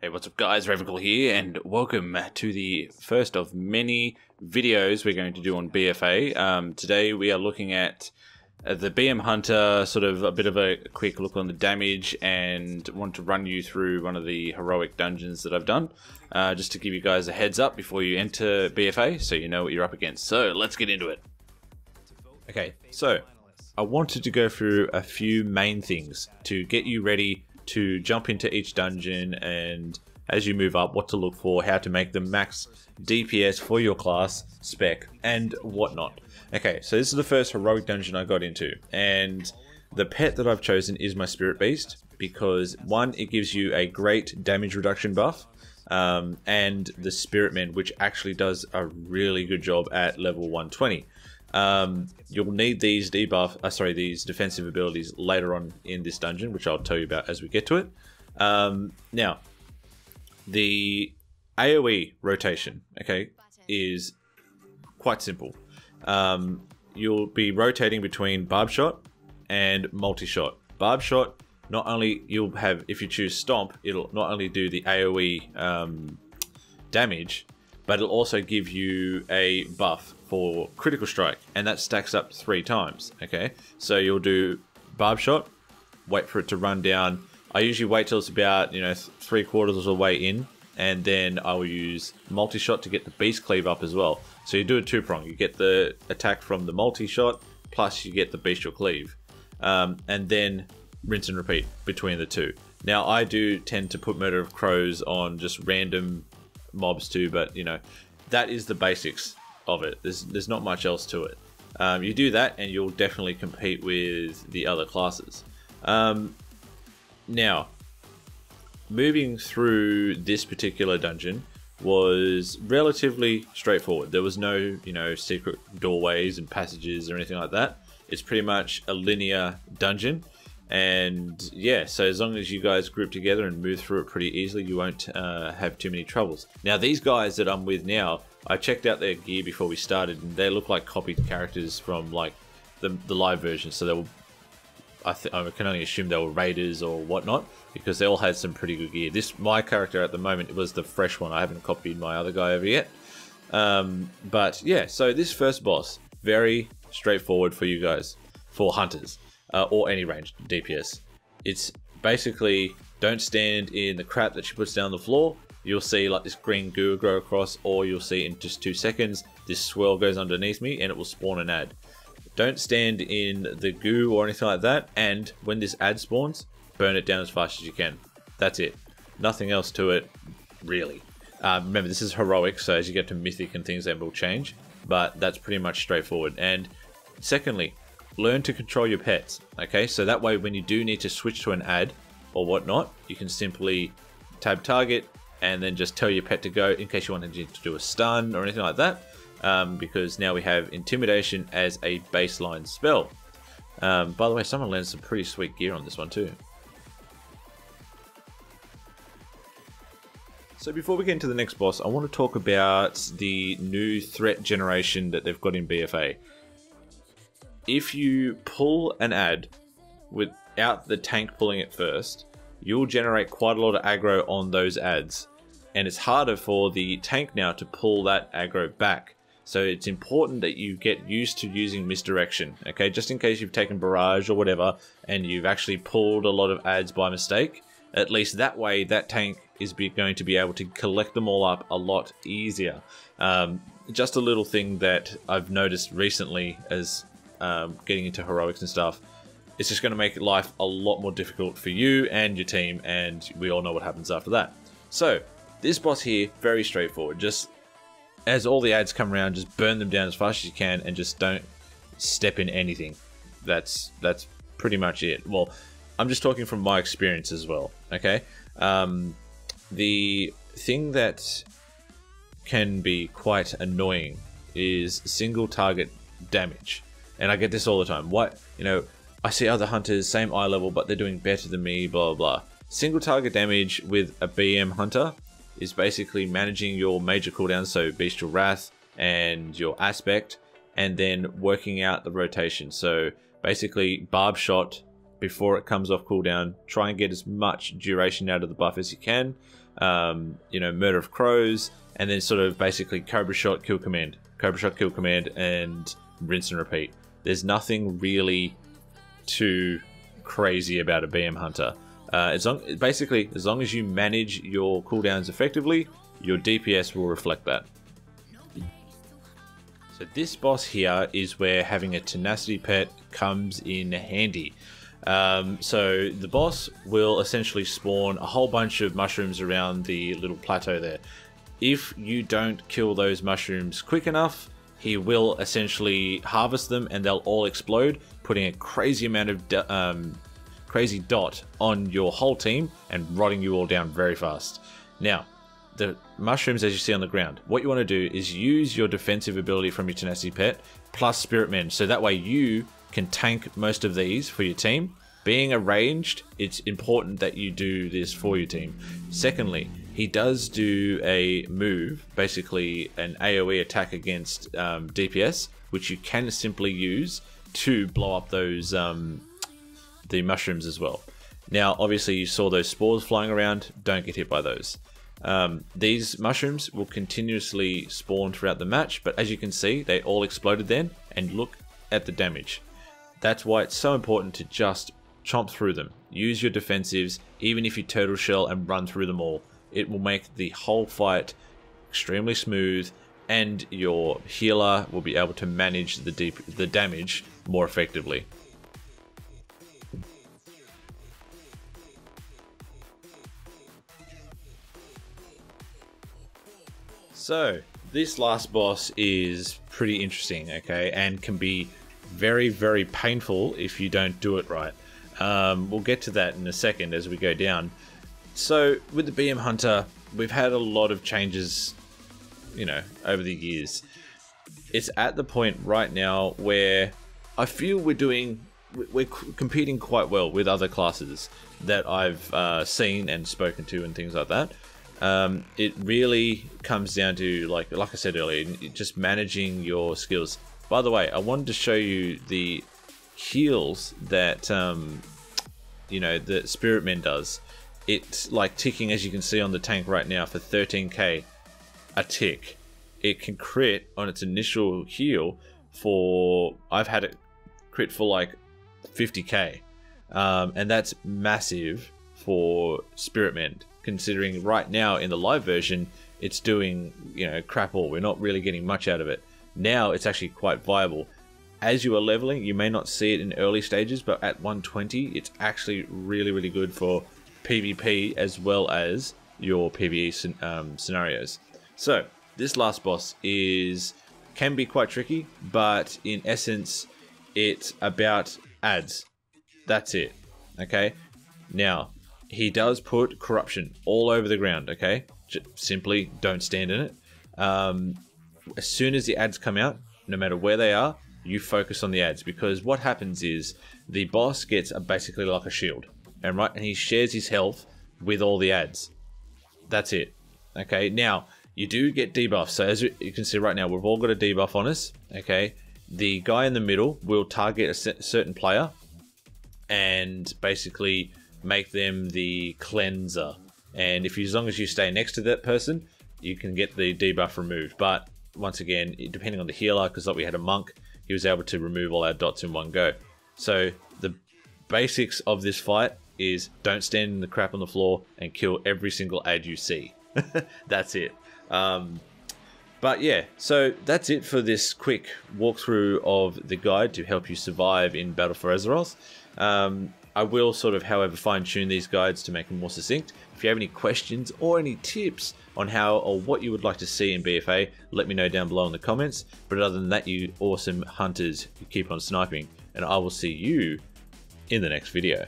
Hey, what's up guys, Ravenclaw here, and welcome to the first of many videos we're going to do on BFA. Today we are looking at the BM Hunter, sort of a bit of a quick look on the damage, and want to run you through one of the heroic dungeons that I've done, just to give you guys a heads up before you enter BFA, so you know what you're up against. So let's get into it. Okay, so I wanted to go through a few main things to get you ready to jump into each dungeon, and as you move up, what to look for, how to make the max DPS for your class, spec, and whatnot. Okay, so this is the first heroic dungeon I got into, and the pet that I've chosen is my Spirit Beast, because one, it gives you a great damage reduction buff, and the Spirit Man, which actually does a really good job at level 120. You'll need these these defensive abilities later on in this dungeon, which I'll tell you about as we get to it. Now, the Aoe Rotation, okay, is quite simple. You'll be rotating between Barb Shot and Multi-Shot. Barb Shot, not only you'll have, if you choose Stomp, it'll not only do the Aoe damage, but it'll also give you a buff for critical strike, and that stacks up 3 times. Okay, so you'll do Barb Shot, wait for it to run down. I usually wait till it's about 3/4 of the way in, and then I will use Multi-Shot to get the Beast Cleave up as well. So you do a 2-prong. You get the attack from the Multi-Shot, plus you get the Bestial Cleave, and then rinse and repeat between the two. Now I do tend to put Murder of Crows on just random mobs too, but that is the basics of it. There's not much else to it. You do that and you'll definitely compete with the other classes. Now, moving through this particular dungeon was relatively straightforward. There was no secret doorways and passages or anything like that. It's pretty much a linear dungeon. And yeah, so as long as you guys group together and move through it pretty easily, you won't have too many troubles. Now, these guys that I'm with now, I checked out their gear before we started, and they look like copied characters from like the live version. So they were, I can only assume they were raiders or whatnot, because they all had some pretty good gear. My character at the moment was the fresh one. I haven't copied my other guy over yet. But yeah, so this first boss, very straightforward for you guys, for hunters. Or any ranged DPS. It's basically, don't stand in the crap that she puts down the floor. You'll see like this green goo grow across, or you'll see in just 2 seconds this swirl goes underneath me and it will spawn an ad. Don't stand in the goo or anything like that, and when this ad spawns, burn it down as fast as you can. That's it. Nothing else to it, really. Remember, this is heroic, so as you get to mythic and things, they will change, but that's pretty much straightforward. And secondly, learn to control your pets, okay? So that way when you do need to switch to an ad or whatnot, you can simply tab target and then just tell your pet to go in case you wanted to do a stun or anything like that, because now we have Intimidation as a baseline spell. By the way, someone landed some pretty sweet gear on this one too. So before we get into the next boss, I want to talk about the new threat generation that they've got in BFA. If you pull an ad without the tank pulling it first, you'll generate quite a lot of aggro on those ads. And it's harder for the tank now to pull that aggro back. So it's important that you get used to using misdirection, okay? Just in case you've taken barrage or whatever, and you've actually pulled a lot of ads by mistake, at least that way that tank is going to be able to collect them all up a lot easier. Just a little thing that I've noticed recently as getting into heroics and stuff, it's just going to make life a lot more difficult for you and your team, and we all know what happens after that. So this boss here, very straightforward. Just as all the ads come around, just burn them down as fast as you can and just don't step in anything. That's pretty much it. Well, I'm just talking from my experience as well, okay? The thing that can be quite annoying is single target damage. And I get this all the time. I see other hunters, same eye level, but they're doing better than me, blah, blah, blah. Single target damage with a BM hunter is basically managing your major cooldowns, so Bestial Wrath and your Aspect, and then working out the rotation. So basically, Barb Shot before it comes off cooldown. Try and get as much duration out of the buff as you can. you know, Murder of Crows, and then sort of basically Cobra Shot, Kill Command, and rinse and repeat. There's nothing really too crazy about a BM Hunter. Basically, as long as you manage your cooldowns effectively, your DPS will reflect that. So this boss here is where having a tenacity pet comes in handy. So the boss will essentially spawn a whole bunch of mushrooms around the little plateau there. If you don't kill those mushrooms quick enough, he will essentially harvest them and they'll all explode, putting a crazy amount of crazy dot on your whole team and rotting you all down very fast. Now, the mushrooms, as you see on the ground, what you want to do is use your defensive ability from your tenacity pet plus Spirit Mend, so that way you can tank most of these for your team. Being arranged, it's important that you do this for your team. Secondly, he does do a move, basically an AoE attack against DPS, which you can simply use to blow up those the mushrooms as well. Now, obviously, you saw those spores flying around. Don't get hit by those. These mushrooms will continuously spawn throughout the match, but as you can see, they all exploded then, and look at the damage. That's why it's so important to just chomp through them. Use your defensives, even if you turtle shell and run through them all. It will make the whole fight extremely smooth, and your healer will be able to manage the damage more effectively. So this last boss is pretty interesting, okay, and can be very, very painful if you don't do it right. We'll get to that in a second as we go down. So with the BM Hunter, we've had a lot of changes, you know, over the years. It's at the point right now where I feel we're competing quite well with other classes that I've seen and spoken to and things like that. It really comes down to, like I said earlier, just managing your skills. By the way, I wanted to show you the heals that you know, the Spirit Mend does. It's like ticking, as you can see on the tank right now, for 13k a tick. It can crit on its initial heal for, I've had it crit for like 50k, and that's massive for Spirit Mend, considering right now in the live version it's doing, you know, crap all. We're not really getting much out of it. Now it's actually quite viable. As you are leveling, you may not see it in early stages, but at 120 it's actually really, really good for PvP as well as your PvE scenarios. So this last boss can be quite tricky, but in essence it's about ads. That's it. Okay, now he does put corruption all over the ground, okay? Simply don't stand in it. As soon as the ads come out, no matter where they are, you focus on the ads, because what happens is the boss gets basically like a shield, and he shares his health with all the ads. That's it. Okay, now you do get debuffs. So as you can see right now, we've all got a debuff on us. Okay, the guy in the middle will target a certain player and basically make them the cleanser, and as long as you stay next to that person, you can get the debuff removed. But once again, depending on the healer, because like we had a monk, he was able to remove all our dots in one go. So the basics of this fight is don't stand in the crap on the floor and kill every single ad you see. That's it. But yeah, so that's it for this quick walkthrough of the guide to help you survive in Battle for Azeroth. I will sort of, however, fine-tune these guides to make them more succinct. If you have any questions or any tips on how or what you would like to see in BFA, let me know down below in the comments. But other than that, you awesome hunters, you keep on sniping, and I will see you in the next video.